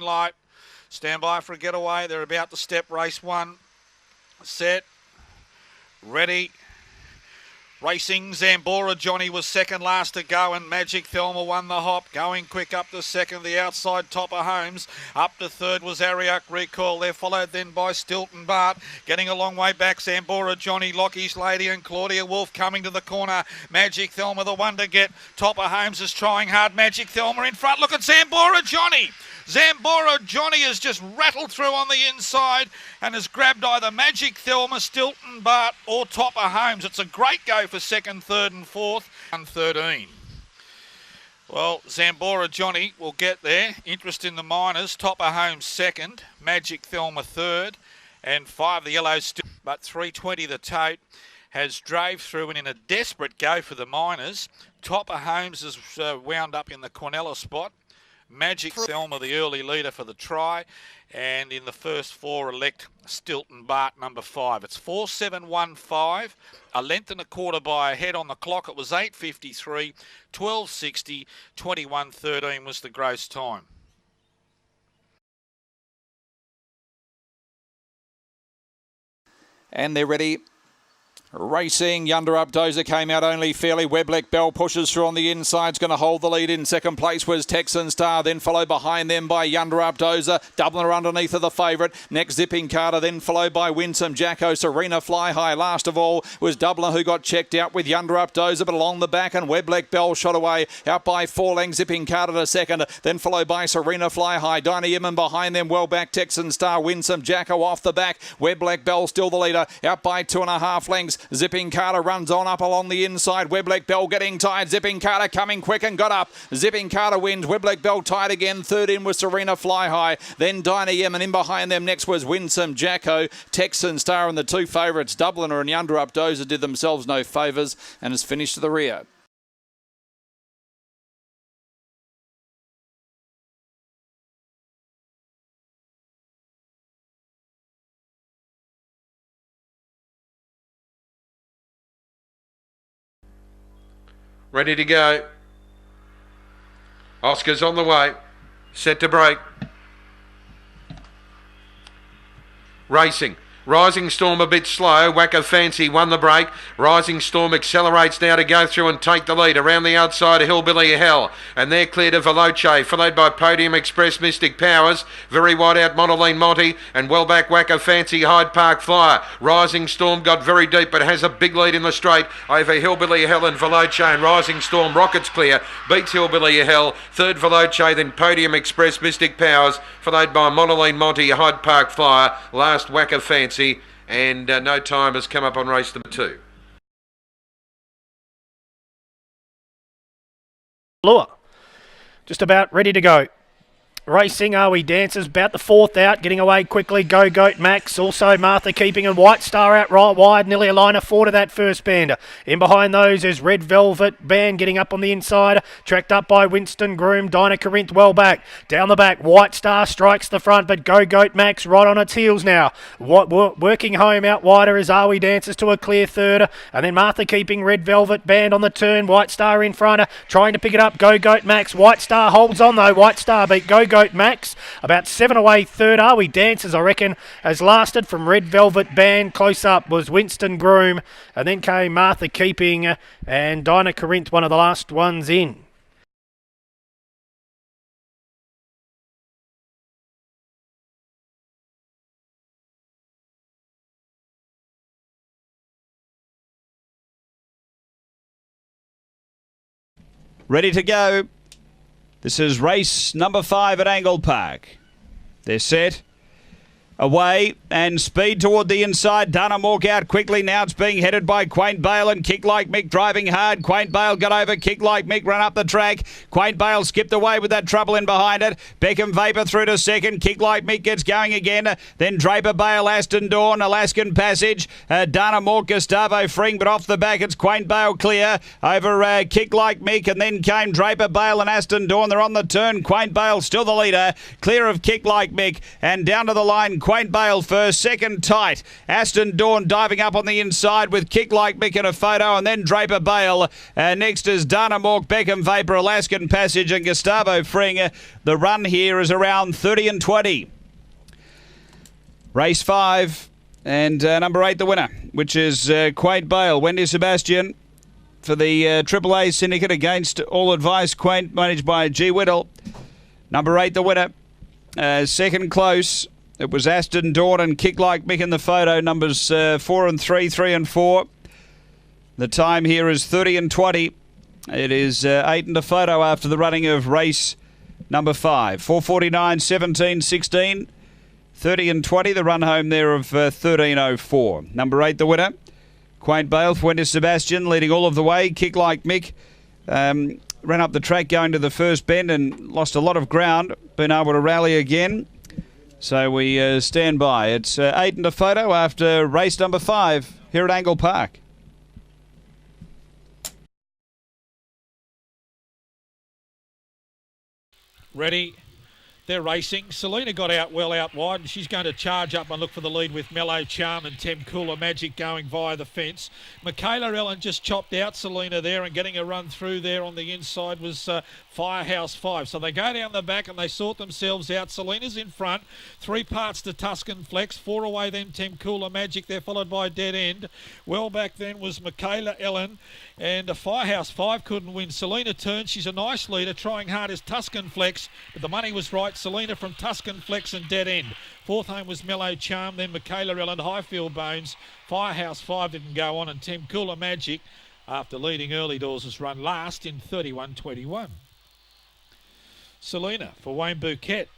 Light. Stand by for a getaway. They're about to step race one. Set. Ready. Racing, Zambora Johnny was second last to go, and Magic Thelma won the hop. Going quick up to second, the outside Topper Holmes. Up to third was Ariak Recall. They're followed then by Stilton Bart. Getting a long way back, Zambora Johnny, Lockie's Lady and Claudia Wolf coming to the corner. Magic Thelma the one to get. Topper Holmes is trying hard. Magic Thelma in front. Look at Zambora Johnny. Zambora Johnny has just rattled through on the inside and has grabbed either Magic Thelma, Stilton Bart or Topper Holmes. It's a great go for second, third and fourth. 113. Well, Zambora Johnny will get there. Interest in the minors. Topper Holmes second, Magic Thelma third, and 5 the yellows still. But 320 the tote has drove through, and in a desperate go for the minors, Topper Holmes is wound up in the Cornella spot. Magic Thelma, the early leader for the try, and in the first 4 elect Stilton Bart, number 5. It's 4.715, a length and a quarter by a head on the clock. It was 8.53, 12.60, 21.13 was the gross time. And they're ready. Racing, Yonder Up Dozer came out only fairly. Weblek Bell pushes through on the inside. It's going to hold the lead. In second place was Texan Star, then followed behind them by Yonder Up Dozer. Dubliner underneath of the favourite. Next Zipping Carter, then followed by Winsome Jacko. Serena Fly High. Last of all was Dubliner, who got checked out with Yonder Up Dozer, but along the back, and Weblek Bell shot away out by 4 lengths. Zipping Carter to second, then followed by Serena Fly High. Dinah Yemen behind them, well back. Texan Star, Winsome Jacko off the back. Weblek Bell still the leader, out by 2.5 lengths. Zipping Carter runs on up along the inside. Weblek Bell getting tired. Zipping Carter coming quick and got up. Zipping Carter wins. Weblek Bell tied again. Third in was Serena Fly High. Then Dinah Yemen. In behind them next was Winsome Jacko. Texan Star and the 2 favourites, Dubliner and Yonder Up Dozer, did themselves no favours and has finished to the rear. Ready to go. Oscar's on the way. Set to break. Racing. Rising Storm a bit slow. Whacker Fancy won the break. Rising Storm accelerates now to go through and take the lead. Around the outside, Hillbilly Hell. And they're cleared of Veloce, followed by Podium Express, Mystic Powers. Very wide out, Monoline Monty. And well back, Whacker Fancy, Hyde Park Flyer. Rising Storm got very deep, but has a big lead in the straight over Hillbilly Hell and Veloce. And Rising Storm, Rockets clear, beats Hillbilly Hell. Third Veloce, then Podium Express, Mystic Powers, followed by Monoline Monty, Hyde Park Flyer. Last, Whacker Fancy. And no time has come up on race number 2. Lure, just about ready to go. Racing, Are We Dancers, about the 4th out, getting away quickly. Go Goat Max, also Martha Keeping and White Star out right wide, nearly a line of 4 to that first bander. In behind those is Red Velvet Band getting up on the inside, tracked up by Winston Groom. Dinah Corinth well back. Down the back, White Star strikes the front, but Go Goat Max right on its heels now. Working home out wider is Are We Dancers to a clear third, and then Martha Keeping, Red Velvet Band on the turn. White Star in front, trying to pick it up. Go Goat Max. White Star holds on though. White Star beat Go Goat Max. About 7 away third. Are We Dancers, I reckon, has lasted from Red Velvet Band. Close up was Winston Groom, and then came Martha Keeping and Dinah Corinth, one of the last ones in. Ready to go. This is race number 5 at Angle Park. They're set. Away and speed toward the inside. Dunham walk out quickly. Now it's being headed by Quaint Bale and Kick Like Mick driving hard. Quaint Bale got over. Kick Like Mick run up the track. Quaint Bale skipped away with that trouble in behind it. Beckham Vapor through to second. Kick Like Mick gets going again. Then Draper Bale, Aston Dawn, Alaskan Passage. Dunham walk, Gustavo Fring, but off the back it's Quaint Bale clear over Kick Like Mick, and then came Draper Bale and Aston Dawn. They're on the turn. Quaint Bale still the leader, clear of Kick Like Mick, and down to the line Quaint Bale first, second Tight. Aston Dawn diving up on the inside with Kick Like Mick and a photo, and then Draper Bale. Next is Dana Mork, Beckham Vapor, Alaskan Passage and Gustavo Fring. The run here is around 30 and 20. Race 5 and number 8 the winner, which is Quaint Bale. Wendy Sebastian for the AAA Syndicate against All Advice Quaint, managed by G. Whittle. Number 8 the winner. Second close, it was Aston Dawn and Kick Like Mick in the photo, numbers 4 and 3, 3 and 4. The time here is 30 and 20. It is 8 and a photo after the running of race number 5. 4:49, 17, 16. 30 and 20, the run home there of 13:04. Number 8, the winner. Quaint Bale for Wendy Sebastian, leading all of the way. Kick Like Mick ran up the track going to the first bend and lost a lot of ground. Been able to rally again. So we stand by. It's 8 and a photo after race number 5 here at Angle Park. Ready. They're racing. Selena got out well out wide, and she's going to charge up and look for the lead with Mellow Charm and Temcoola Magic going via the fence. Michaela Ellen just chopped out Selena there, and getting a run through there on the inside was Firehouse 5. So they go down the back and they sort themselves out. Selena's in front. 3 parts to Tuscan Flex. 4 away then Temcoola Magic. They're followed by Dead End. Well back then was Michaela Ellen, and Firehouse 5 couldn't win. Selena turns. She's a nice leader. Trying hard as Tuscan Flex, but the money was right. Selena from Tuscan Flex and Dead End. Fourth home was Mellow Charm, then Michaela Ellen, Highfield Bones. Firehouse 5 didn't go on, and Temcoola Magic, after leading early doors, was run last in 31.21. Selena for Wayne Bouquet.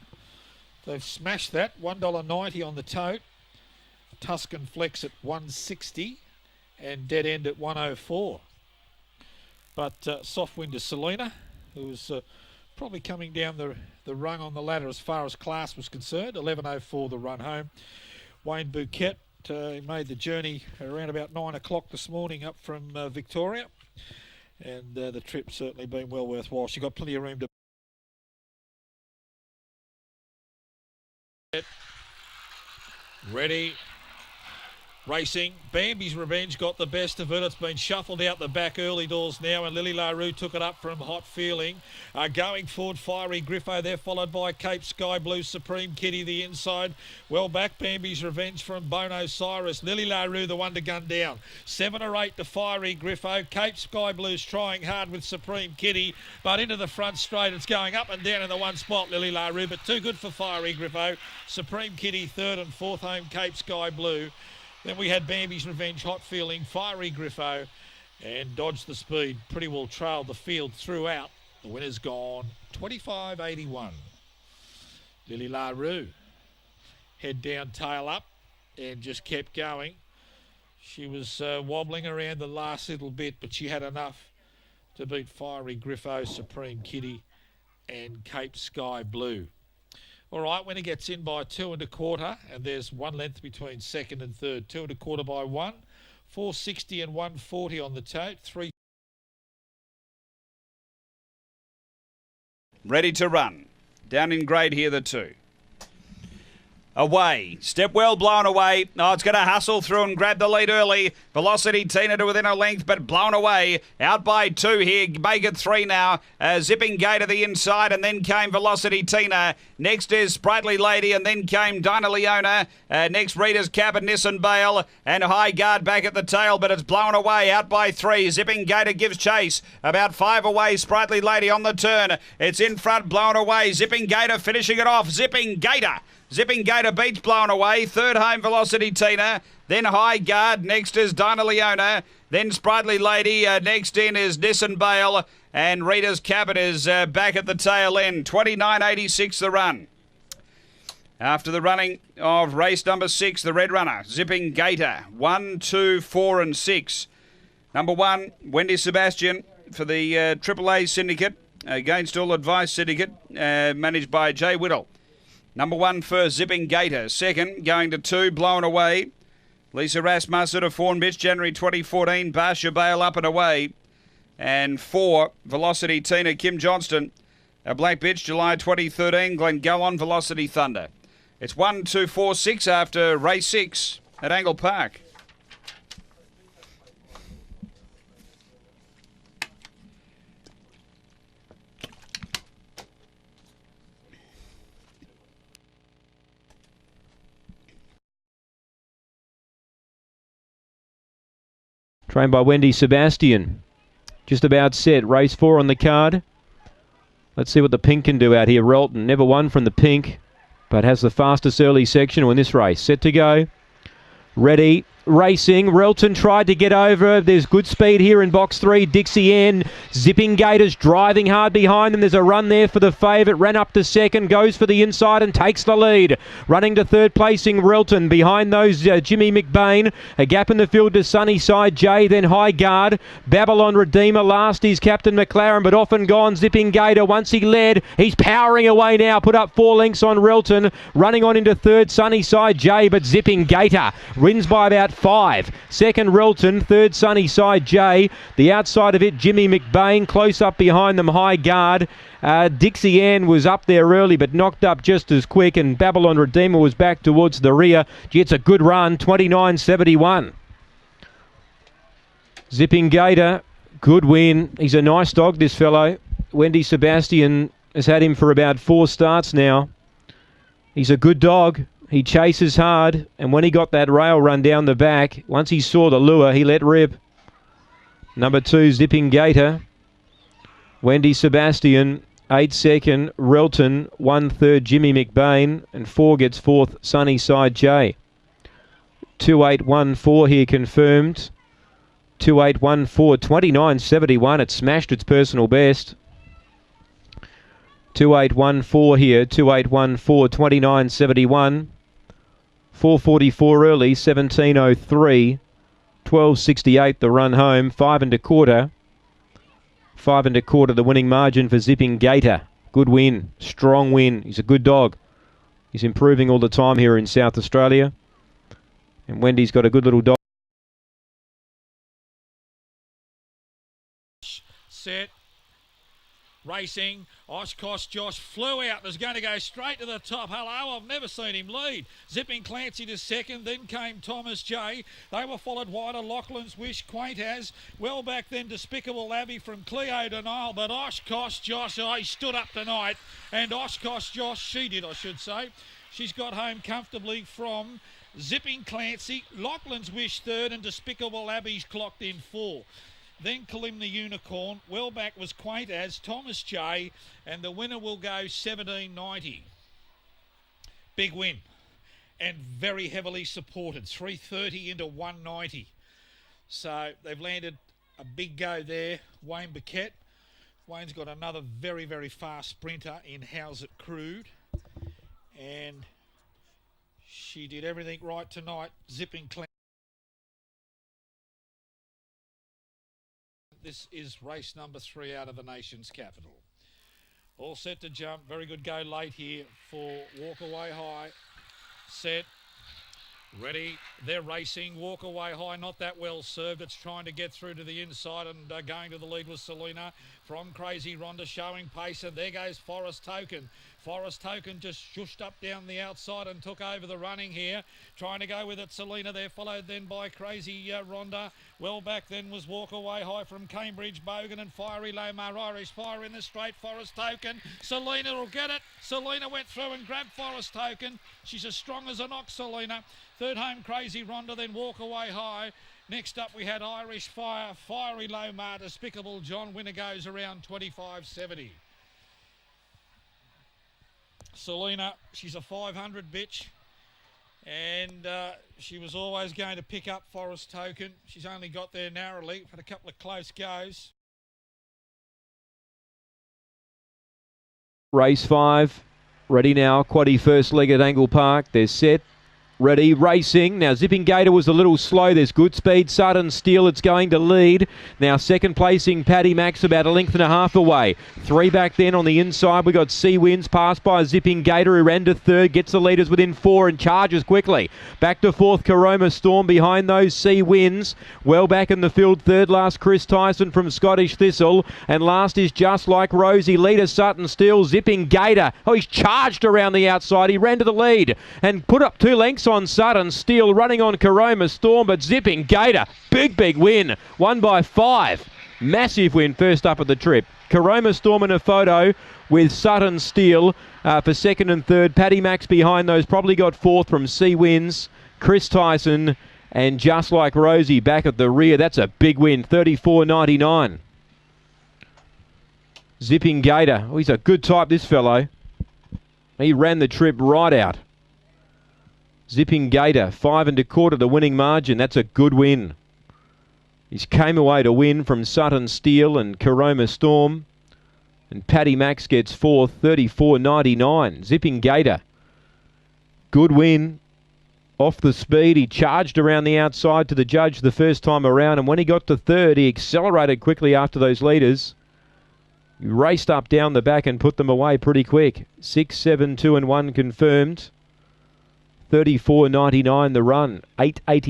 They've smashed that. $1.90 on the tote. Tuscan Flex at $1.60 and Dead End at $1.04. But soft wind to Selena, who was probably coming down the rung on the ladder as far as class was concerned. 11.04 the run home. Wayne Bouquet made the journey around about 9 o'clock this morning up from Victoria, and the trip's certainly been well worthwhile. She got plenty of room to ready. Racing. Bambi's Revenge got the best of it. It's been shuffled out the back early doors now, and Lily LaRue took it up from Hot Feeling. Going forward, Fiery Griffo there, followed by Cape Sky Blue, Supreme Kitty the inside. Well back, Bambi's Revenge from Bono Cyrus. Lily LaRue the one to gun down. 7 or 8 to Fiery Griffo. Cape Sky Blue's trying hard with Supreme Kitty, but into the front straight. It's going up and down in the one spot, Lily LaRue, but too good for Fiery Griffo. Supreme Kitty third, and fourth home Cape Sky Blue. Then we had Bambi's Revenge, Hot Feeling, Fiery Griffo, and Dodge the Speed. Pretty well trailed the field throughout. The winner's gone 25.81. Lily LaRue, head down, tail up, and just kept going. She was wobbling around the last little bit, but she had enough to beat Fiery Griffo, Supreme Kitty, and Cape Sky Blue. All right, when he gets in by 2 1/4, and there's 1 length between second and third. 2 1/4 by 1, 460 and 140 on the tote. 3. Ready to run. Down in grade here, the 2. Away. Step well blown away. Oh, it's going to hustle through and grab the lead early. Velocity Tina to within a length, but blown away. Out by 2 here. Make it 3 now. Zipping Gate to the inside, and then came Velocity Tina. Next is Sprightly Lady, and then came Dinah Leona. Next, Reader's Cap and Nissan Bale. And High Guard back at the tail, but it's blown away. Out by 3. Zipping Gator gives chase. About 5 away. Sprightly Lady on the turn. It's in front, blown away. Zipping Gator finishing it off. Zipping Gator. Zipping Gator beats blown away. Third home Velocity Tina. Then High Guard. Next is Dinah Leona. Then Sprightly Lady. Next in is Nissan Bale. And Reader's Cabin is back at the tail end. 29.86 the run. After the running of race number 6, the Red Runner. Zipping Gator. 1, 2, 4 and 6. Number 1, Wendy Sebastian for the AAA Syndicate. Against All Advice Syndicate. Managed by Jay Whittle. Number 1 for Zipping Gator. Second, going to 2, Blown Away. Lisa Rasmussen of Fawn Bitch, January 2014. Barsha Bale up and away. And 4, Velocity Tina, Kim Johnston. A Black Bitch, July 2013. Glengallon, Velocity Thunder. It's 1, 2, 4, 6 after race 6 at Angle Park. Trained by Wendy Sebastian. Just about set. Race 4 on the card. Let's see what the pink can do out here. Relton never won from the pink, but has the fastest early section in this race. Set to go. Ready. Racing. Relton tried to get over. There's good speed here in box 3. Dixie Ann. Zipping Gators driving hard behind them. There's a run there for the favourite. Ran up to second. Goes for the inside and takes the lead. Running to third placing Relton. Behind those Jimmy McBain. A gap in the field to Sunnyside J. Then High Guard. Babylon Redeemer last is Captain McLaren, but off and gone. Zipping Gator. Once he led. He's powering away now. Put up 4 lengths on Relton. Running on into third Sunnyside J, but Zipping Gator wins by about 5. Second Relton, third Sunnyside J. The outside of it, Jimmy McBain. Close up behind them, High Guard. Dixie Ann was up there early, but knocked up just as quick, and Babylon Redeemer was back towards the rear. Gee, it's a good run, 29.71. Zipping Gator, good win. He's a nice dog, this fellow. Wendy Sebastian has had him for about 4 starts now. He's a good dog. He chases hard, and when he got that rail run down the back, once he saw the lure, he let rip. Number 2, Zipping Gator. Wendy Sebastian, 8 second. Relton, 1 third. Jimmy McBain, and 4 gets 4th. Sunnyside J. 2814 here confirmed. 2814, 29.71. It smashed its personal best. 2814 here, 2814, 29.71. 4:44 early, 17:03. 12.68 the run home, 5 1/4. 5 1/4 the winning margin for Zipping Gator. Good win, strong win. He's a good dog. He's improving all the time here in South Australia. And Wendy's got a good little dog. Set. Racing, Oshkosh Josh flew out, was going to go straight to the top. Hello, I've never seen him lead. Zipping Clancy to second, then came Thomas J. They were followed wider, Lachlan's Wish, Quaint As. Well back then, Despicable Abbey from Cleo to Nile, but Oshkosh Josh, he stood up tonight. And Oshkosh Josh, she did, I should say. She's got home comfortably from Zipping Clancy, Lachlan's Wish third, and Despicable Abbey's clocked in 4. Then Kalim the Unicorn. Well back was Quaint As, Thomas J, and the winner will go 17.90. Big win. And very heavily supported. 330 into 190. So they've landed a big go there. Wayne Burkett. Wayne's got another very, very fast sprinter in How's It Crude. And she did everything right tonight. Zipping Clancy. This is race number 3 out of the nation's capital. All set to jump. Very good go late here for Walk Away High. Set. Ready. They're racing. Walk Away High, not that well served. It's trying to get through to the inside, and going to the lead was Selena from Crazy Rhonda showing pace, and there goes Forest Token. Forest Token just shushed up down the outside and took over the running here. Trying to go with it, Selena there, followed then by Crazy Rhonda. Well back then was Walk Away High from Cambridge, Bogan and Fiery Lomar. Irish Fire in the straight, Forest Token. Selena will get it. Selena went through and grabbed Forest Token. She's as strong as an ox, Selena. Third home, Crazy Rhonda, then Walk Away High. Next up we had Irish Fire, Fiery Lomar, Despicable John. Winner goes around 25.70. Selena, she's a 500 bitch, and she was always going to pick up Forest Token. She's only got there narrowly, had a couple of close goes. Race 5, ready now. Quaddie first leg at Angle Park. They're set. Ready, racing. Now Zipping Gator was a little slow. There's good speed. Sudden Steel, it's going to lead. Now second placing Paddy Max about a length and a half away. 3 back then on the inside. We got Sea Winds passed by Zipping Gator, who ran to third. Gets the leaders within 4 and charges quickly. Back to fourth, Caroma Storm behind those Sea Winds. Well back in the field, third last Chris Tyson from Scottish Thistle. And last is Just Like Rosie. Leader Sutton Steel. Zipping Gator. Oh, he's charged around the outside. He ran to the lead and put up 2 lengths on Sutton Steel, running on Caroma Storm, but Zipping Gator, big win, won by 5. Massive win first up at the trip. Caroma Storm in a photo with Sutton Steel for second and third. Paddy Max behind those, probably got fourth from Sea Winds, Chris Tyson, and Just Like Rosie back at the rear. That's a big win, 34.99. Zipping Gator, oh, he's a good type, this fellow. He ran the trip right out. Zipping Gator, 5 1/4 the winning margin. That's a good win. He's came away to win from Sutton Steel and Caroma Storm. And Paddy Max gets fourth, 34.99. Zipping Gator, good win. Off the speed, he charged around the outside to the judge the first time around. And when he got to third, he accelerated quickly after those leaders. He raced up down the back and put them away pretty quick. 6, 7, 2 and 1 confirmed. 34.99 the run. 8.80.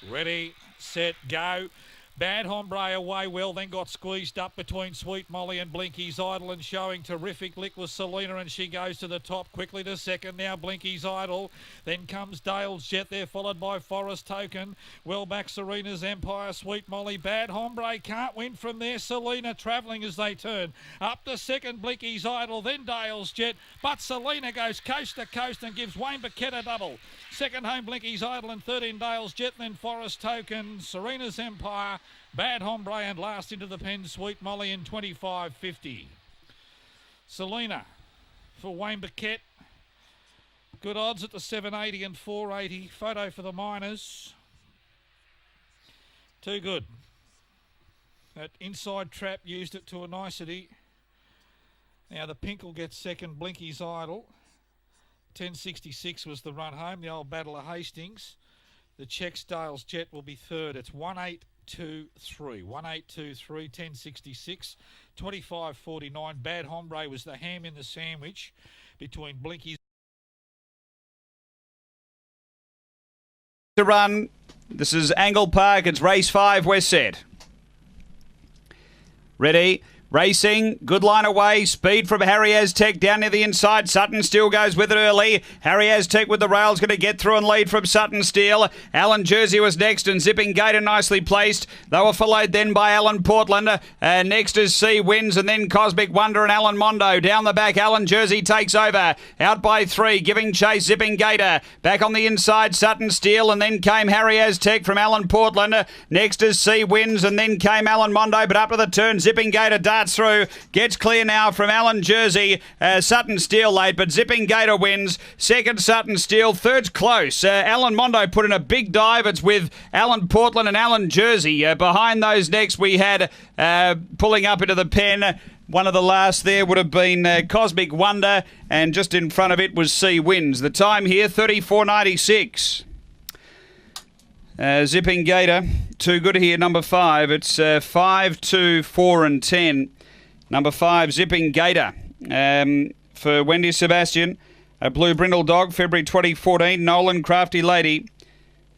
Ready, set, go. Bad Hombre away well, then got squeezed up between Sweet Molly and Blinky's Idol, and showing terrific lick was Selena, and she goes to the top quickly to second. Now Blinky's Idol, then comes Dale's Jet there, followed by Forest Token. Well back Serena's Empire, Sweet Molly. Bad Hombre can't win from there. Selena travelling as they turn. Up to second, Blinky's Idol, then Dale's Jet, but Selena goes coast to coast and gives Wayne Burkett a double. Second home, Blinky's Idol, and third in Dale's Jet, then Forest Token, Serena's Empire, Bad Hombre, and last into the pen, Sweet Molly in 25.50. Selena for Wayne Burkett. Good odds at the 780 and 480. Photo for the Miners. Too good. That inside trap used it to a nicety. Now the pink will get second, Blinky's Idol. 10.66 was the run home, the old Battle of Hastings. The Checksdale's Jet will be third. It's 1.823. 1.823, 10.66, 25.49. Bad Hombre was the ham in the sandwich between Blinky's. To run. This is Angle Park. It's race 5. We're set. Ready. Racing, good line away, speed from Harry Aztec down near the inside. Sutton Steel goes with it early. Harry Aztec with the rails, going to get through and lead from Sutton Steel. Alan Jersey was next, and Zipping Gator nicely placed. They were followed then by Alan Portland. Next is Sea Winds, and then Cosmic Wonder and Alan Mondo. Down the back, Alan Jersey takes over. Out by 3, giving chase Zipping Gator. Back on the inside, Sutton Steel, and then came Harry Aztec from Alan Portland. Next is Sea Winds, and then came Alan Mondo, but up to the turn, Zipping Gator darts through, gets clear now from Alan Jersey. Sutton Steel late, but Zipping Gator wins. Second, Sutton Steel. Third's close. Alan Mondo put in a big dive. It's with Alan Portland and Alan Jersey. Behind those next, we had pulling up into the pen. One of the last there would have been Cosmic Wonder, and just in front of it was Sea Winds. The time here, 34.96. Zipping Gator, too good here, number 5. It's 5, 2, 4 and 10. Number 5, Zipping Gator. For Wendy Sebastian, a Blue Brindle Dog, February 2014. Nolan Crafty Lady.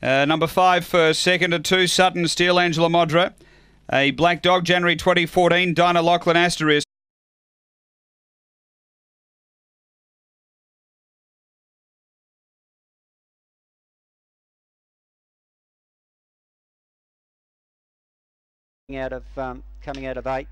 Number 5 for second to 2, Sutton Steel, Angela Modra. A Black Dog, January 2014. Dinah Lachlan Asterisk. Coming out of 8,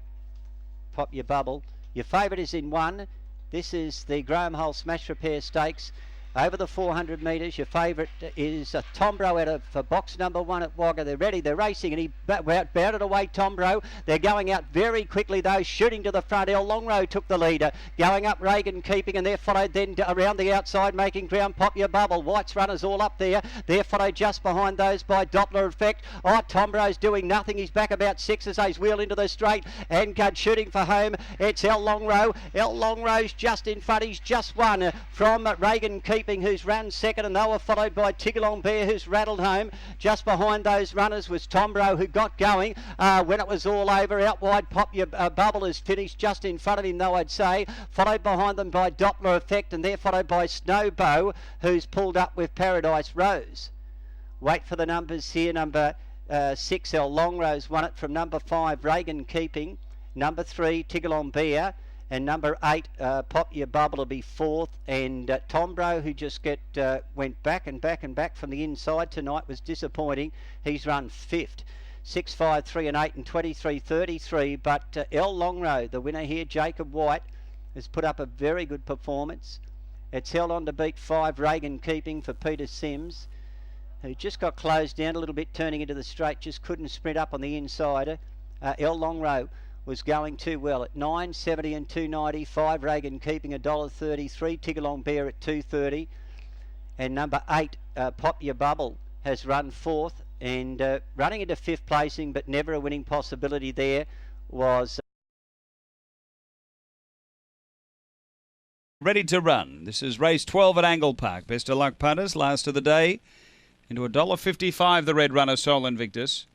pop your bubble. Your favourite is in 1. This is the Graham Hull Smash Repair Stakes. Over the 400 metres, your favourite is Tombro out of box number 1 at Wagga. They're ready, they're racing, and he bounded away, Tombro. They're going out very quickly, though, shooting to the front. El Longrow took the leader. Going up, Reagan keeping, and they're followed then around the outside, making ground. Pop Your Bubble. White's runners all up there. They're followed just behind those by Doppler Effect. Oh, Tombro's doing nothing. He's back about 6 as he's wheel into the straight. And shooting for home, it's El Longrow. El Longrow's just in front. He's just won from Reagan Keeping, who's run second, and they were followed by Tiggerlong Bear, who's rattled home. Just behind those runners was Tombro, who got going when it was all over. Out wide, Pop Your Bubble is finished just in front of him, though, I'd say. Followed behind them by Doppler Effect, and they're followed by Snowbow, who's pulled up with Paradise Rose. Wait for the numbers here. Number 6, El Longrow's won it from number 5, Reagan Keeping. Number 3, Tiggerlong Bear. And number 8, Pop Your Bubble will be 4th. And Tombro, who just went back and back from the inside tonight, was disappointing. He's run 5th. 6, 5, 3 and 8 and 23.33. But El Longrow, the winner here, Jacob White, has put up a very good performance. It's held on to beat 5, Reagan Keeping, for Peter Sims, who just got closed down a little bit turning into the straight, just couldn't sprint up on the inside. El Longrow was going too well at 9.70 and 2.90. 5, Reagan Keeping, $1.33. Tiggerlong Bear at 2.30. And number 8, Pop Your Bubble, has run 4th and running into 5th placing, but never a winning possibility there, was Ready to run. This is race 12 at Angle Park. Best of luck, punters. Last of the day. Into $1.55, the red runner, Sol Invictus.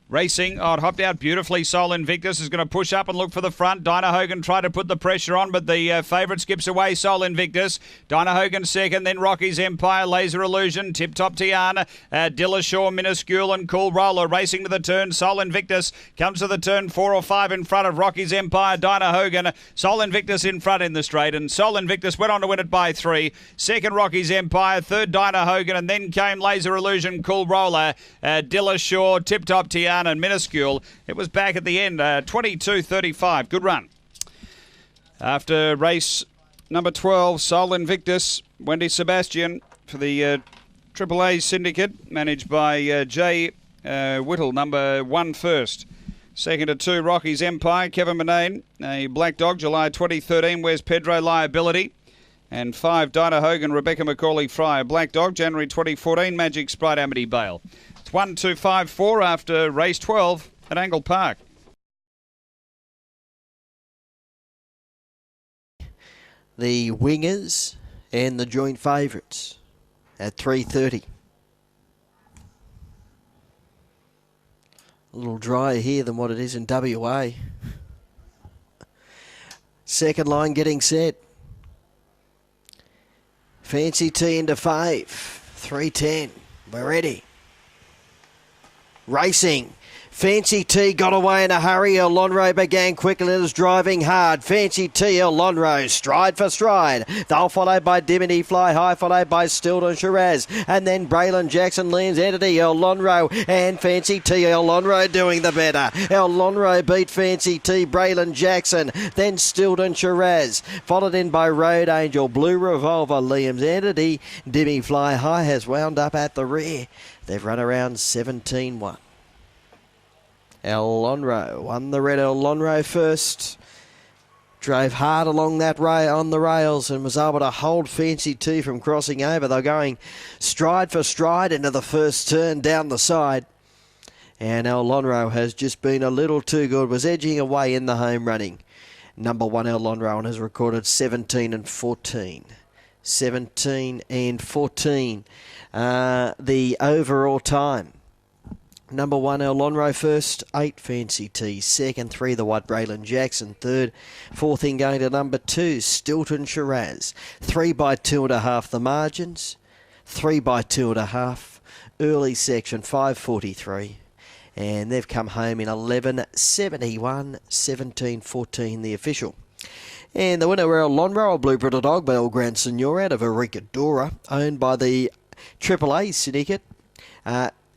Racing, oh, it hopped out beautifully. Sol Invictus is going to push up and look for the front. Dinah Hogan tried to put the pressure on, but the favourite skips away, Sol Invictus. Dinah Hogan second, then Rocky's Empire, Laser Illusion, Tip Top Tiana, Dillashaw, Minuscule and Cool Roller racing to the turn. Sol Invictus comes to the turn 4 or 5 in front of Rocky's Empire, Dinah Hogan. Sol Invictus in front in the straight, and Sol Invictus went on to win it by 3. Second, Rocky's Empire. Third, Dinah Hogan, and then came Laser Illusion, Cool Roller, Dillashaw, Tip Top Tiana, and Minuscule. It was back at the end, 22.35. Good run. After race number 12, Sol Invictus, Wendy Sebastian for the AAA Syndicate, managed by Jay Whittle, number 1 first. Second to 2, Rocky's Empire, Kevin Manane, a black dog, July 2013, Where's Pedro Liability. And 5, Dinah Hogan, Rebecca Macaulay Fry, a black dog, January 2014, Magic Sprite, Amity Bale. 1-2-5-4 after race 12 at Angle Park. The wingers and the joint favourites at 3.30. A little drier here than what it is in WA. Second line getting set. Fancy T into 5. 3.10. We're ready. Racing. Fancy T got away in a hurry. El Longrow began quickly and is driving hard. Fancy T, El Longrow, stride for stride. They'll followed by Dimity Fly High, followed by Stilton Shiraz. And then Braylon Jackson, Liam's Entity, El Longrow, and Fancy T. El Longrow doing the better. El Longrow beat Fancy T, Braylon Jackson, then Stilton Shiraz. Followed in by Road Angel, Blue Revolver, Liam's Entity. Dimmy Fly High has wound up at the rear. They've run around 17-1. El Longrow won the red. El Longrow first. Drove hard along that on the rails and was able to hold Fancy T from crossing over. They're going stride for stride into the first turn down the side. And El Longrow has just been a little too good. Was edging away in the home running. Number 1 El Longrow and has recorded 17 and 14. 17 and 14. The overall time. Number 1, El Longrow first, 8, Fancy T. Second, 3, the white Braylon Jackson. Third, fourth in going to number 2, Stilton Shiraz. 3 by 2.5 the margins. 3 by 2.5. Early section, 5.43. And they've come home in 11.71, 17.14 the official. And the winner were El Longrow, a blue-printed dog by El Grand Senor out of Ericadora, owned by the AAA Syndicate.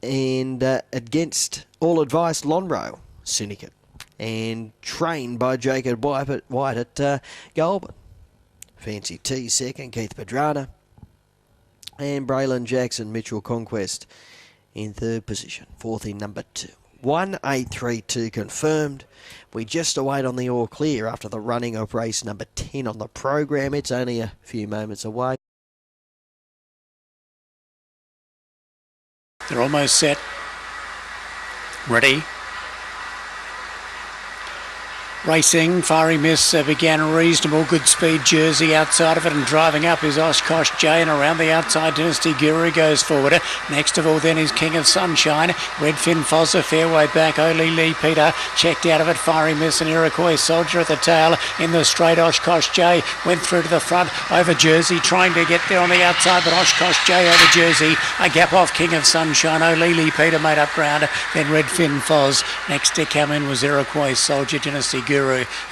And against All Advice Longrow Syndicate, and trained by Jacob White at Goulburn. Fancy T second, Keith Padrana. And Braylon Jackson, Mitchell Conquest in third position. Fourth in number 2. 1832 confirmed. We just await on the all clear after the running of race number 10 on the program. It's only a few moments away. They're almost set. Ready. Racing, Fiery Miss began a reasonable good speed jersey outside of it, and driving up is Oshkosh J, and around the outside Dynasty Guru goes forward. Next of all then is King of Sunshine. Redfin Fossa fairway back. Oli Lee Peter checked out of it. Fiery Miss and Iroquois Soldier at the tail. In the straight Oshkosh J went through to the front over Jersey, trying to get there on the outside, but Oshkosh J over Jersey. A gap off King of Sunshine. Oli Lee Peter made up ground. Then Redfin Foz. Next to come in was Iroquois Soldier. Dynasty Guru.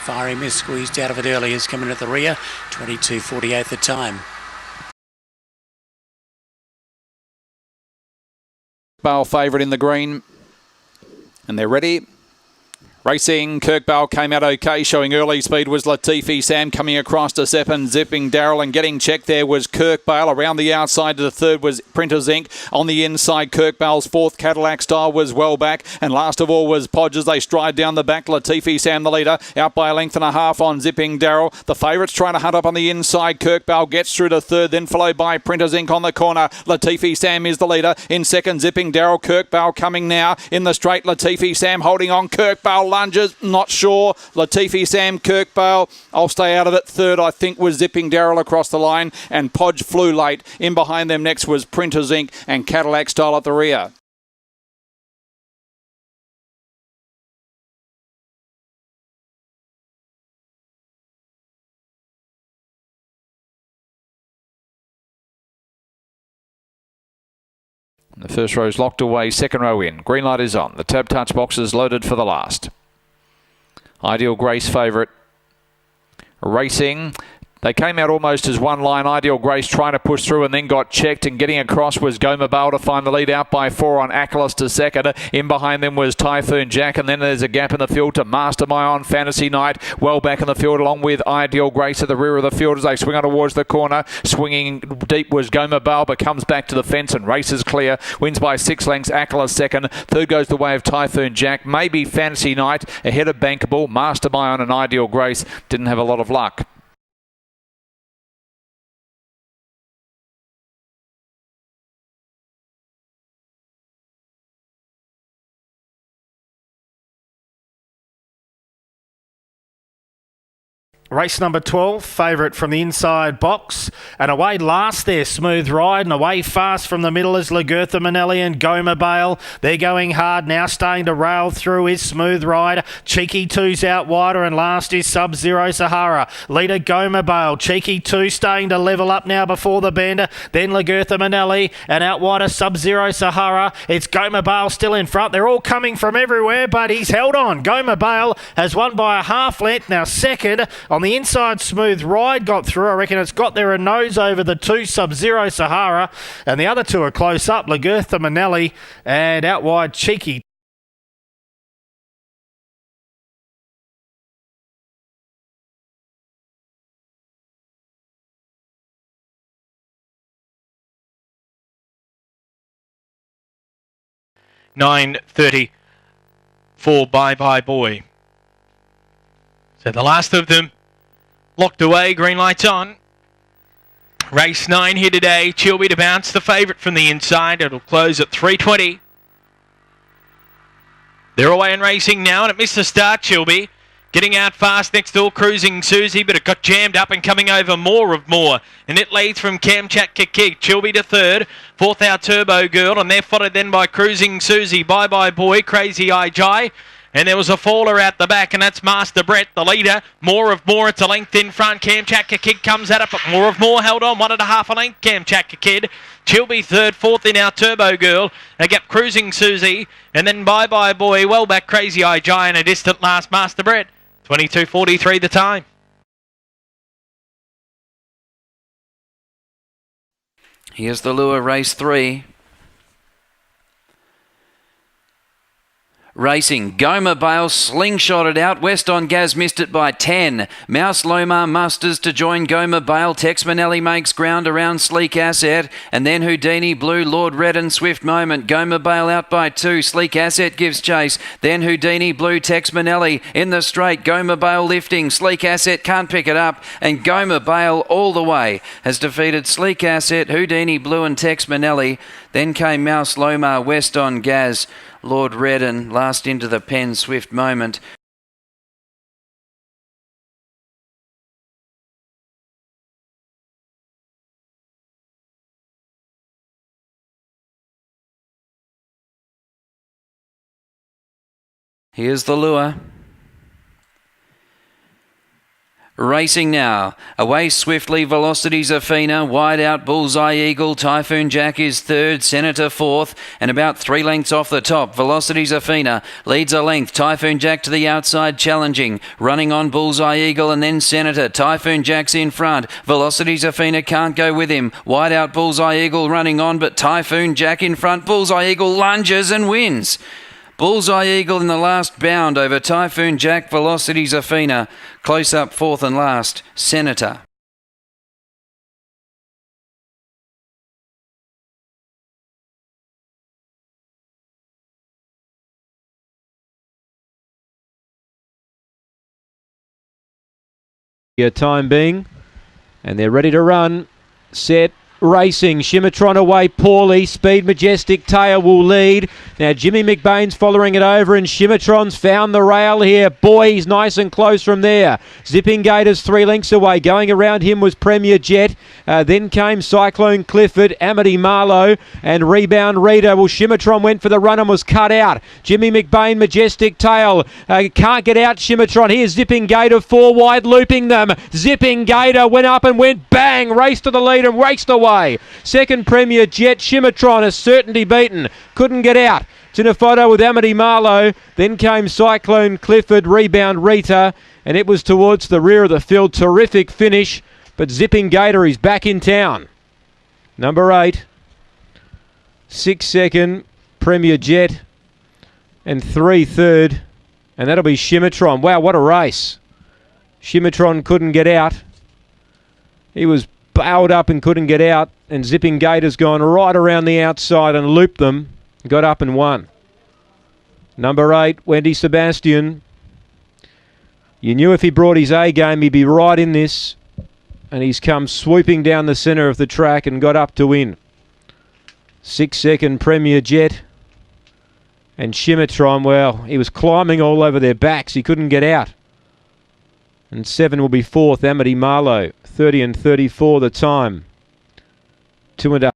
Fiery Miss squeezed out of it early, is coming at the rear. 22.48 the time. Bale favourite in the green. And they're ready. Racing, Kirkbale came out okay, showing early speed was Latifi Sam coming across to second, zipping Darrell, and getting checked there was Kirkbale. Around the outside to the third was Printer's Ink. On the inside, Kirkbale's fourth Cadillac Style was well back, and last of all was Podge as they stride down the back. Latifi Sam the leader, out by a length and a half on zipping Darrell. The favourites trying to hunt up on the inside. Kirkbale gets through to third, then followed by Printer's Ink on the corner. Latifi Sam is the leader. In second, zipping Darrell. Kirkbale coming now in the straight. Latifi Sam holding on. Kirkbale lunges, not sure. Latifi Sam, Kirkbale, I'll stay out of it. Third, I think, was zipping Darrell across the line, and Podge flew late. In behind them next was Printer's Ink and Cadillac Style at the rear. The first row's locked away, second row in. Green light is on. The tab touch box is loaded for the last. Ideal Grace favourite. Racing. They came out almost as one line. Ideal Grace trying to push through and then got checked, and getting across was Goma Bale to find the lead, out by 4 on Ackless to second. In behind them was Typhoon Jack, and then there's a gap in the field to Mastermind on Fantasy Night. Well back in the field along with Ideal Grace at the rear of the field as they swing on towards the corner. Swinging deep was Goma Bale, but comes back to the fence and races clear. Wins by 6 lengths. Ackless second. Third goes the way of Typhoon Jack. Maybe Fantasy Night ahead of Bankable. Mastermind and Ideal Grace didn't have a lot of luck. Race number 12, favourite from the inside box. And away last there, Smooth Ride. And away fast from the middle is Lagertha Manelli and Goma Bale. They're going hard now, starting to rail through is Smooth Ride. Cheeky 2's out wider, and last is Sub-Zero Sahara. Leader Goma Bale. Cheeky 2 starting to level up now before the bender. Then Lagertha Manelli, and out wider Sub-Zero Sahara. It's Goma Bale still in front. They're all coming from everywhere, but he's held on. Goma Bale has won by a half length. Now second on the inside, Smooth Ride got through. I reckon it's got there a nose over the 2 Sub-Zero Sahara, and the other two are close up. Lagertha Manelli and out wide Cheeky. $9.30 for Bye Bye Boy. So the last of them locked away, green lights on. Race 9 here today. Chilby to bounce, the favourite from the inside. It'll close at 3:20. They're away and racing now, and it missed the start, Chilby. Getting out fast next door, Cruising Susie, but it got jammed up and coming over More of More. And it leads from Kamchat Kikik. Chilby to third. Fourth out Turbo Girl, and they're followed then by Cruising Susie. Bye Bye Boy, Crazy Eye Jai. And there was a faller out the back, and that's Master Brett, the leader. More of More, it's a length in front. Kamchatka Kid comes at it, but More of More held on 1.5 a length. Kamchatka Kid. Chilby third, fourth in our Turbo Girl. A gap Cruising Susie, and then Bye Bye Boy, well back Crazy Eye Jai, and a distant last Master Brett. 22.43 the time. Here's the lure, race 3. Racing, Goma Bale slingshotted out. West on Gaz missed it by 10. Mouse Lomar musters to join Goma Bale. Tex Manelli makes ground around Sleek Asset. And then Houdini Blue, Lord Red and Swift Moment. Goma Bale out by 2. Sleek Asset gives chase. Then Houdini Blue, Tex Manelli in the straight. Goma Bale lifting. Sleek Asset can't pick it up. And Goma Bale all the way has defeated Sleek Asset, Houdini Blue and Tex Manelli. Then came Mouse Lomar, West on Gaz, Lord Redden, last into the pen, Swift Moment. Here's the lure. Racing now. Away swiftly, Velocity Zafina. Wide out, Bullseye Eagle. Typhoon Jack is third. Senator fourth. And about 3 lengths off the top. Velocity Zafina leads a length. Typhoon Jack to the outside, challenging. Running on Bullseye Eagle and then Senator. Typhoon Jack's in front. Velocity Zafina can't go with him. Wide out, Bullseye Eagle running on, but Typhoon Jack in front. Bullseye Eagle lunges and wins. Bullseye Eagle in the last bound over Typhoon Jack, Velocity Zafina. Close up fourth and last, Senator. Your time being, and they're ready to run. Set. Racing, Shimatron away poorly. Speed Majestic Tail will lead. Now Jimmy McBain's following it over, and Shimatron's found the rail here. Boy, he's nice and close from there. Zipping Gators 3 lengths away. Going around him was Premier Jet. Then came Cyclone Clifford, Amity Marlowe, and Rebound Rita. Well, Shimatron went for the run and was cut out. Jimmy McBain, Majestic Tail. Can't get out Shimatron. Here's Zipping Gator 4 wide, looping them. Zipping Gator went up and went bang. Raced to the lead and raced away. Second Premier Jet, Shimatron is certainty beaten. Couldn't get out. It's in a photo with Amity Marlowe. Then came Cyclone Clifford, Rebound Rita, and it was towards the rear of the field. Terrific finish, but Zipping Gator is back in town. Number 8. 6 second, Premier Jet, and 3 third, and that'll be Shimatron. Wow, what a race. Shimatron couldn't get out. He was bailed up and couldn't get out, and Zipping Gator's gone right around the outside and looped them, got up and won. Number 8, Wendy Sebastian. You knew if he brought his A game, he'd be right in this, and he's come swooping down the centre of the track and got up to win. 6 second, Premier Jet, and Shimatron, well, he was climbing all over their backs, he couldn't get out. And 7 will be fourth, Amity Marlowe. 30 and 34 the time. 2.5.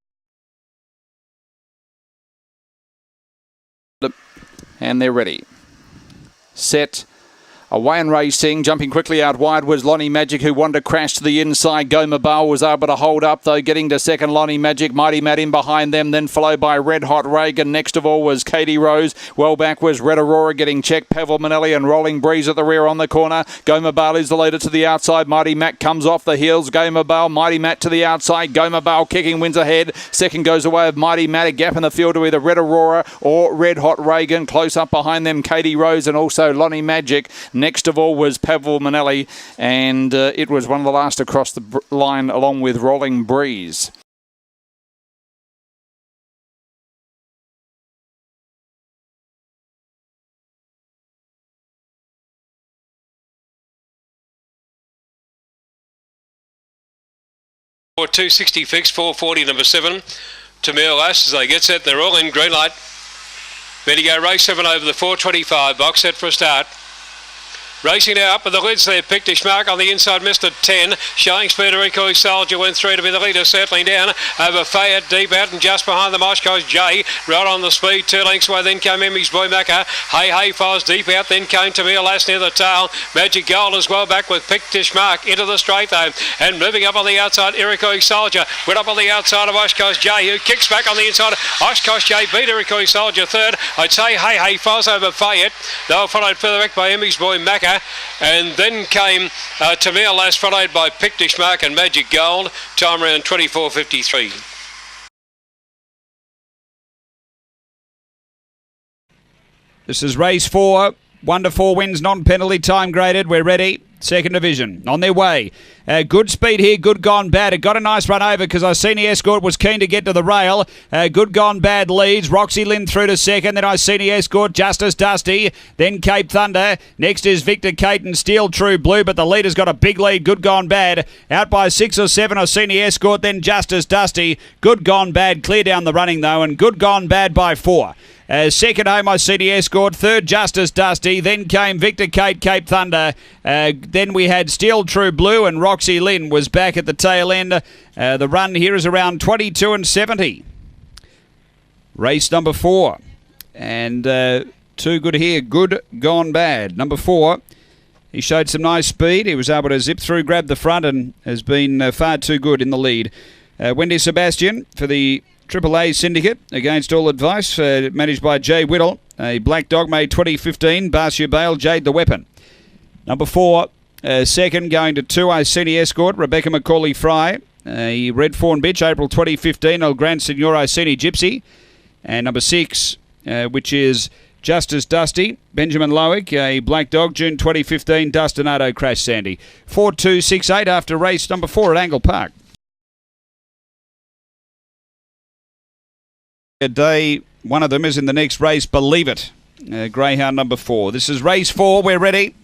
And they're ready. Set. Away and racing, jumping quickly out wide was Lonnie Magic, who wanted to crash to the inside. Goma Bale was able to hold up, though, getting to second. Lonnie Magic, Mighty Matt in behind them, then followed by Red Hot Reagan. Next of all was Katie Rose. Well back was Red Aurora getting checked. Pavel Manelli and Rolling Breeze at the rear on the corner. Goma Bale is the leader to the outside. Mighty Matt comes off the heels. Goma Bale, Mighty Matt to the outside. Goma Bale kicking, wins ahead. Second goes away of Mighty Matt. A gap in the field to either Red Aurora or Red Hot Reagan. Close up behind them, Katie Rose and also Lonnie Magic. Next of all was Pavel Manelli, and it was one of the last across the line along with Rolling Breeze. For 260 fixed, 440 number 7. Tamir Lass as they get set, they're all in green light. Ready to go, race 7 over the 425 box, set for a start. Racing now up with the lids there, Pictish Mark on the inside, missed at 10. Showing speed, Recoy Soldier went through to be the leader, settling down over Fayette, deep out and just behind the Moshko's J. Right on the speed, 2 lengths away, then came Emmy's Boy Macca. Hey follows deep out, then came Tamir Lass near the tail. Magic Gold as well back with Pictish Mark into the straight though. And moving up on the outside, Recoy Soldier went up on the outside of Oshkosh J, who kicks back on the inside. Oshkosh J beat Recoy Soldier third. I'd say Hey follows over Fayette. They were followed further back by Emmy's Boy Macca. And then came Tamir Lass, followed by Pictish Mark and Magic Gold. Time around 24.53. This is race 4. 1 to 4 wins, non-penalty, time graded. We're ready. Second division on their way. Good speed here, Good Gone Bad. It got a nice run over because Iceni Escort was keen to get to the rail. Good Gone Bad leads. Roxy Lynn through to second. Then Iceni Escort, Justice Dusty. Then Cape Thunder. Next is Victor Caton, Steel True Blue, but the leader's got a big lead, Good Gone Bad. Out by 6 or 7, Iceni Escort, then Justice Dusty. Good Gone Bad clear down the running though, and Good Gone Bad by 4. Second home, Iceni Escort. Third, Justice Dusty. Then came Victor Kate, Cape Thunder. Then we had Steel True Blue, and Roxy Lynn was back at the tail end. The run here is around 22 and 70. Race number 4. And too good here. Good Gone Bad. Number 4. He showed some nice speed. He was able to zip through, grab the front, and has been far too good in the lead. Wendy Sebastian for the AAA Syndicate against all advice, managed by Jay Whittle. A black dog made 2015. Barcia Bale, Jade the Weapon. Number 4, second going to 2, Iceni Escort, Rebecca Macaulay Fry. A Red Fawn Bitch, April 2015, El Gran Senor Iceni Gypsy. And number 6, which is Justice Dusty, Benjamin Lowick, a black dog, June 2015, Dustinado Crash Sandy. 4-2-6-8 after race number 4 at Angle Park. Day, one of them is in the next race, Believe It. Greyhound number 4. This is race 4. We're ready.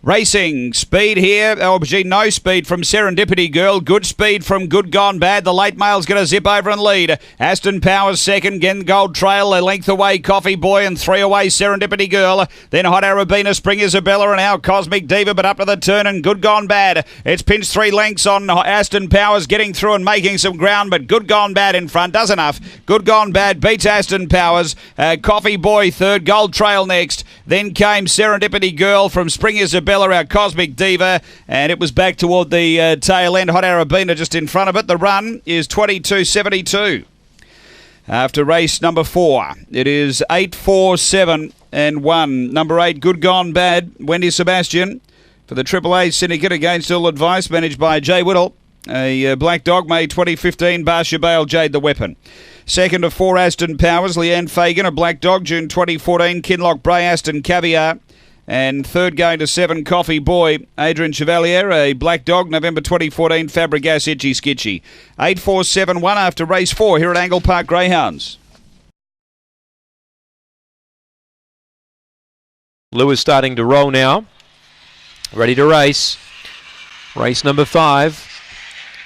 Racing, speed here. LBG, no speed from Serendipity Girl. Good speed from Good Gone Bad. The late male's going to zip over and lead. Aston Powers second. Again, Gold Trail. A length away, Coffee Boy, and 3 away, Serendipity Girl. Then Hot Arabina, Spring Isabella, and our Cosmic Diva, but up to the turn, and Good Gone Bad. It's pinched 3 lengths on Aston Powers, getting through and making some ground, but Good Gone Bad in front does enough. Good Gone Bad beats Aston Powers. Coffee Boy third. Gold Trail next. Then came Serendipity Girl from Spring Isabella, our Cosmic Diva, and it was back toward the tail end. Hot Arabina just in front of it. The run is 22.72. After race number 4, it is 8-4-7-1. Number 8, Good Gone Bad, Wendy Sebastian for the AAA Syndicate against all advice, managed by Jay Whittle. A black dog, May 2015, Barcia Bale, Jade the Weapon. Second of 4, Aston Powers, Leanne Fagan, a black dog, June 2014, Kinloch Bray, Aston Caviar. And third going to 7, Coffee Boy, Adrian Chevalier, a black dog, November 2014, Fabregas, Itchy Skitchy. 8-4-7-1 after race 4 here at Angle Park Greyhounds. Lou is starting to roll now. Ready to race. Race number 5.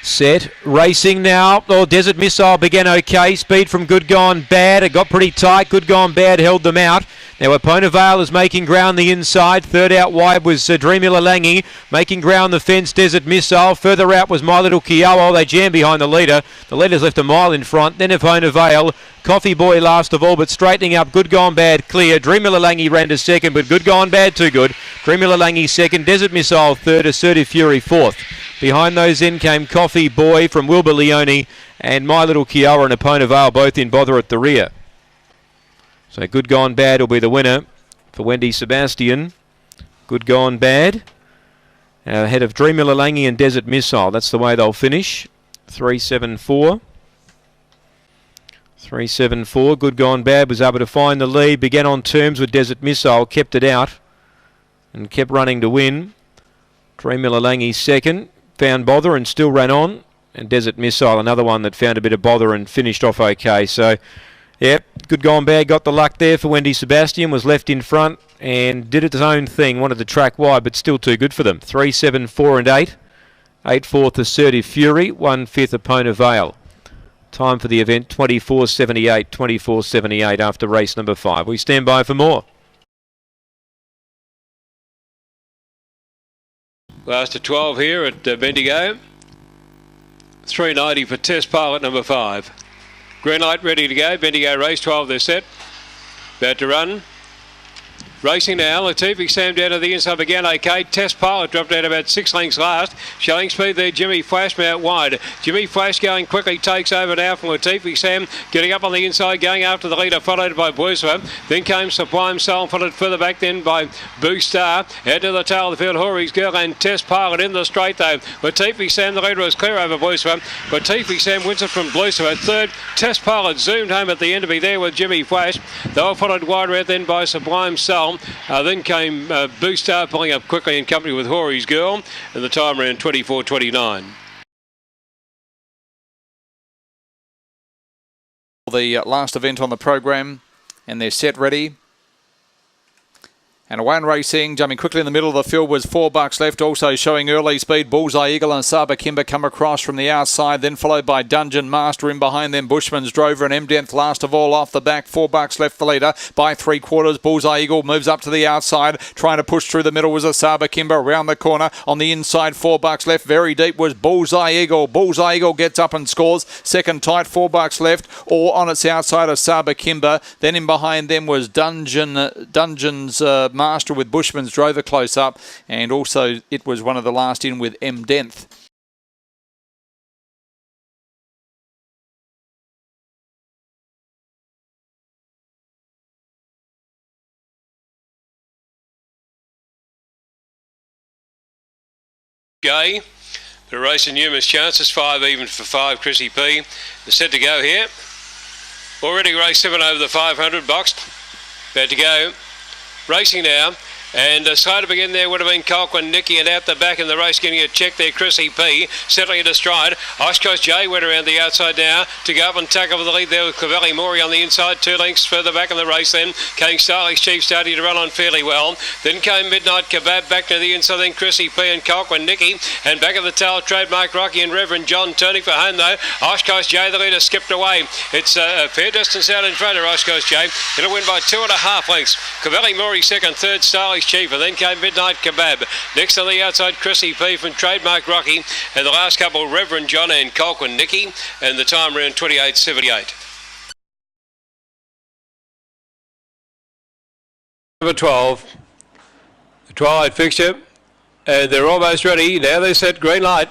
Set, racing now. Oh, Desert Missile began okay. Speed from Good Gone Bad. It got pretty tight. Good Gone Bad held them out. Now Epona Vale is making ground the inside. Third out wide was Dreamula Langi. Making ground the fence, Desert Missile. Further out was My Little Kiowa. They jammed behind the leader. The leader's left a mile in front. Then Epona Vale. Coffee Boy last of all, but straightening up. Good Gone Bad clear. Dreamula Langi ran to second, but Good Gone Bad too good. Dreamula Langi second. Desert Missile third. Assertive Fury fourth. Behind those in came Coffee Boy from Wilbur Leone, and My Little Kiowa and Epona Vale both in bother at the rear. So Good Gone Bad will be the winner for Wendy Sebastian. Good Gone Bad. Ahead of Dreamula Langi and Desert Missile. That's the way they'll finish. 3-7-4. 3-7-4. Good Gone Bad was able to find the lead. Began on terms with Desert Missile. Kept it out and kept running to win. Dreamula Langi second. Found bother and still ran on. And Desert Missile, another one that found a bit of bother and finished off okay. So, yep, Good Gone Bad got the luck there for Wendy Sebastian. Was left in front and did its own thing. Wanted to track wide, but still too good for them. 3, 7, 4 and 8. 8-4th Assertive Fury. 1/5 Epona Vale. Time for the event 24.78. 24.78 after race number 5. We stand by for more. Last to 12 here at Bendigo. 390 for test pilot number 5. Green light ready to go. Bendigo race 12, they're set. About to run. Racing now, Latifi Sam down to the inside began okay. Test Pilot dropped out about 6 lengths last. Showing speed there, Jimmy Flash out wide. Jimmy Flash going quickly, takes over now from Latifi Sam, getting up on the inside, going after the leader, followed by Bluesfer. Then came Sublime Soul, followed further back then by Boost Star. Out to the tail of the field, Horry's Girl and Test Pilot in the straight though. Latifi Sam, the leader, was clear over Bluesfer. Latifi Sam wins it from Bluesfer. Third, Test Pilot zoomed home at the end to be there with Jimmy Flash. They were followed wider out then by Sublime Soul. Then came Boost Star pulling up quickly in company with Horry's Girl, and the time around 24:29. The last event on the program, and they're set ready. And away and racing, jumping quickly in the middle of the field was $4 left. Also showing early speed, Bullseye Eagle and Saba Kimber come across from the outside. Then followed by Dungeon Master in behind them. Bushman's Drover and M-Dent last of all off the back. $4 left the leader by 3/4. Bullseye Eagle moves up to the outside. Trying to push through the middle was a Saba Kimber around the corner. On the inside, $4 left. Very deep was Bullseye Eagle. Bullseye Eagle gets up and scores. Second tight, $4 left. Or on its outside, a Saba Kimber. Then in behind them was Dungeon's Master with Bushman's Drover close up, and also it was one of the last in with M. Denth. Gay, the race in numerous chances, 5 even for 5, Chrissy P. They're set to go here. Already race 7 over the 500 boxed. About to go. Racing now. And slow to begin there would have been Colquhoun Nicky, and out the back in the race getting a check there, Chrissy P. Settling into stride. Oshkosh J went around the outside now to go up and tackle for the lead there with Clavelli Maury on the inside. 2 lengths further back in the race then. Came Stylish Chief starting to run on fairly well. Then came Midnight Kebab back to the inside, then Chrissy P and Colquhoun Nicky. And back of the tail, Trademark Rocky and Reverend John turning for home though. Oshkosh J, the leader, skipped away. It's a fair distance out in front of Oshkosh J. It'll win by 2.5 lengths. Clavelli Maury second, third Stylish Chief, and then came Midnight Kebab. Next on the outside, Chrissy P from Trademark Rocky, and the last couple, Reverend John and Colquhoun Nicky, and the time around 28:78. Number 12, the Twilight fixture, and they're almost ready. Now they're set, green light.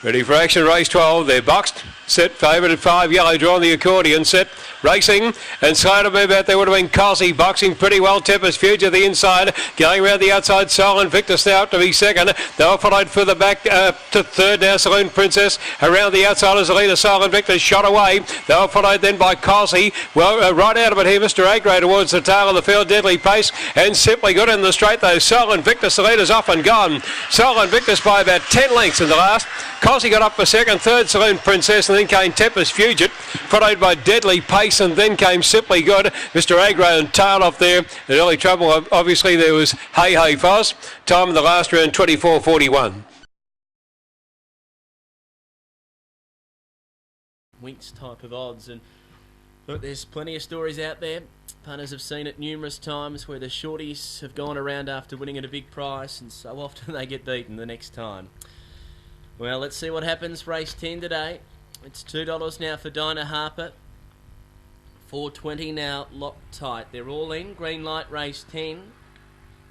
Ready for action, race 12. They're boxed, set, favourite at 5, yellow, drawing the accordion, set, racing, and slow to move out there would have been Cossie, boxing pretty well. Tempest Future the inside, going around the outside, Sol and Victor Snow to be second. They were followed further back to third now, Saloon Princess. Around the outside as the leader, Sol and Victor shot away. They were followed then by Cossie. Well, right out of it here, Mr. A-grade towards the tail of the field, Deadly Pace, and Simply Good in the straight though. Sol and Victor, the leader's off and gone. Sol and Victor's by about 10 lengths in the last. Cossie got up for second, third Saloon Princess, and then came Tempest Fugit, followed by Deadly Pace, and then came Simply Good. Mr. Agro and tailed off there. In early trouble, obviously, there was Hey Hey Foz. Time in the last round, 24:41. Winks type of odds, and look, there's plenty of stories out there. Punters have seen it numerous times where the shorties have gone around after winning at a big price, and so often they get beaten the next time. Well, let's see what happens. Race 10 today. It's $2 now for Dinah Harper. $4.20 now, locked tight. They're all in. Green light, race 10.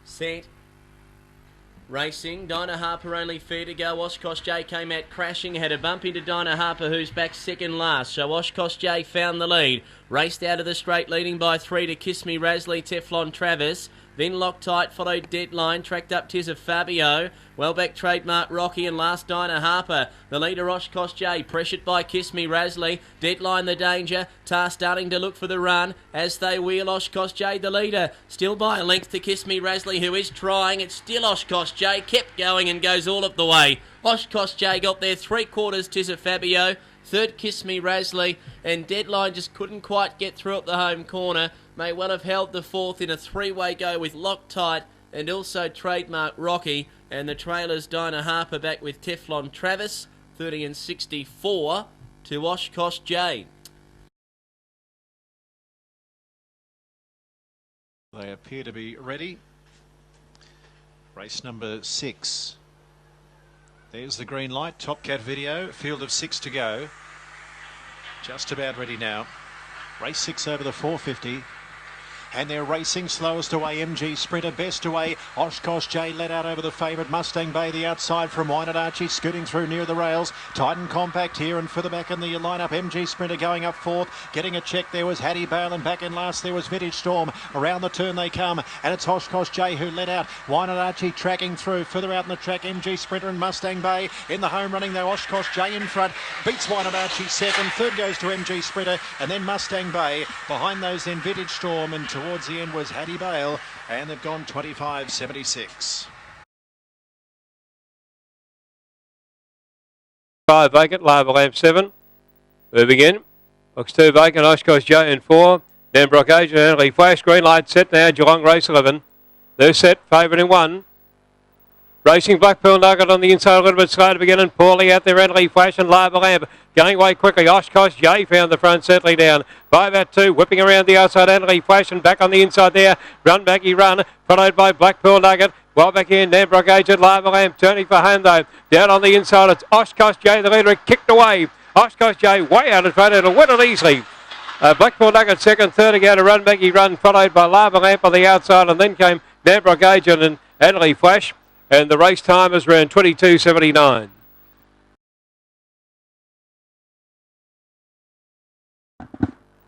Set. Racing. Dinah Harper only fair to go. Oshkosh J came out crashing. Had a bump into Dinah Harper, who's back second last. So Oshkosh J found the lead. Raced out of the straight, leading by 3 to Kiss Me Rasley, Teflon Travis. Then Loctite, followed Deadline, tracked up Tis of Fabio. Well back Trademark Rocky and last Dinah Harper. The leader Oshkosh J, pressured by Kiss Me Rasley. Deadline the danger. Tar starting to look for the run as they wheel. Oshkosh J the leader. Still by a length to Kiss Me Rasley, who is trying. It's still Oshkosh J, kept going and goes all of the way. Oshkosh J got there 3/4 Tis of Fabio. Third Kiss Me Rasley, and Deadline just couldn't quite get through at the home corner. May well have held the fourth in a 3-way go with Loctite and also Trademark Rocky. And the trailers Dinah Harper back with Teflon Travis, 30 and 64 to Oshkosh J. They appear to be ready. Race number 6. There's the green light, Top Cat video, field of 6 to go. Just about ready now. Race 6 over the 450. and they're racing slowest away. MG Sprinter best away. Oshkosh J led out over the favourite Mustang Bay, the outside from Wynett Archie, scooting through near the rails. Titan Compact here, and further back in the lineup, MG Sprinter going up fourth, getting a check. There was Hattie Bale, and back in last there was Vintage Storm. Around the turn they come, and it's Oshkosh J who led out. Wynett Archie tracking through. Further out in the track, MG Sprinter and Mustang Bay in the home running though. Oshkosh J in front, beats Wynett Archie second. Third goes to MG Sprinter, and then Mustang Bay. Behind those then Vintage Storm, and towards the end was Hattie Bale, and they've gone 25.76. 5 vacant, Lava Lamp 7. Moving in. Box 2 vacant, Oshkosh J in 4. Denbrock Agent, Henley Flash, green light set now, Geelong Race 11. They're set, favourite in 1. Racing Blackpool Nugget on the inside, a little bit slow to begin and poorly out there. Henley Flash and Lava Lamp going away quickly. Oshkosh J found the front, settling down. By about 2, whipping around the outside. Henley Flash and back on the inside there. Run Baggy Run, followed by Blackpool Nugget. Well back in, Denbrock Agent, Lava Lamp turning for home though. Down on the inside, it's Oshkosh J, the leader, kicked away. Oshkosh J way out in front, it'll win it easily. Blackpool Nugget second, third to go to Run Baggy Run, followed by Lava Lamp on the outside, and then came Denbrock Agent and Henley Flash. And the race time is around 22.79.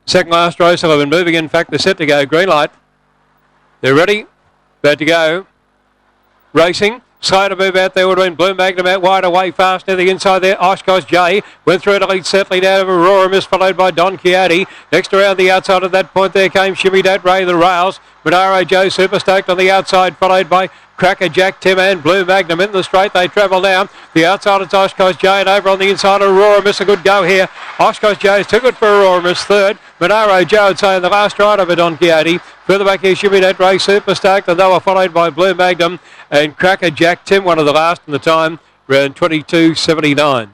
Second last race 11, moving in fact, they're set to go, green light. They're ready, about to go. Racing, slow to move out there would have been Blue Magnum out wide away fast near the inside there. Oshkosh J went through to lead, settling down of Aurora Miss, followed by Don Quixote. Next around the outside at that point there came Shimmy Don't Ray the rails. Monaro Joe super stoked on the outside, followed by Cracker Jack, Tim and Blue Magnum in the straight. They travel down. The outside it's Oshkosh J, and over on the inside Aurora Miss, a good go here. Oshkosh J is too good for Aurora Miss, third. Monaro Joe would say in the last ride over Don Quixote. Further back here, Shimmy That Ray super stoked, and they were followed by Blue Magnum and Cracker Jack, Tim, one of the last in the time, around 22.79.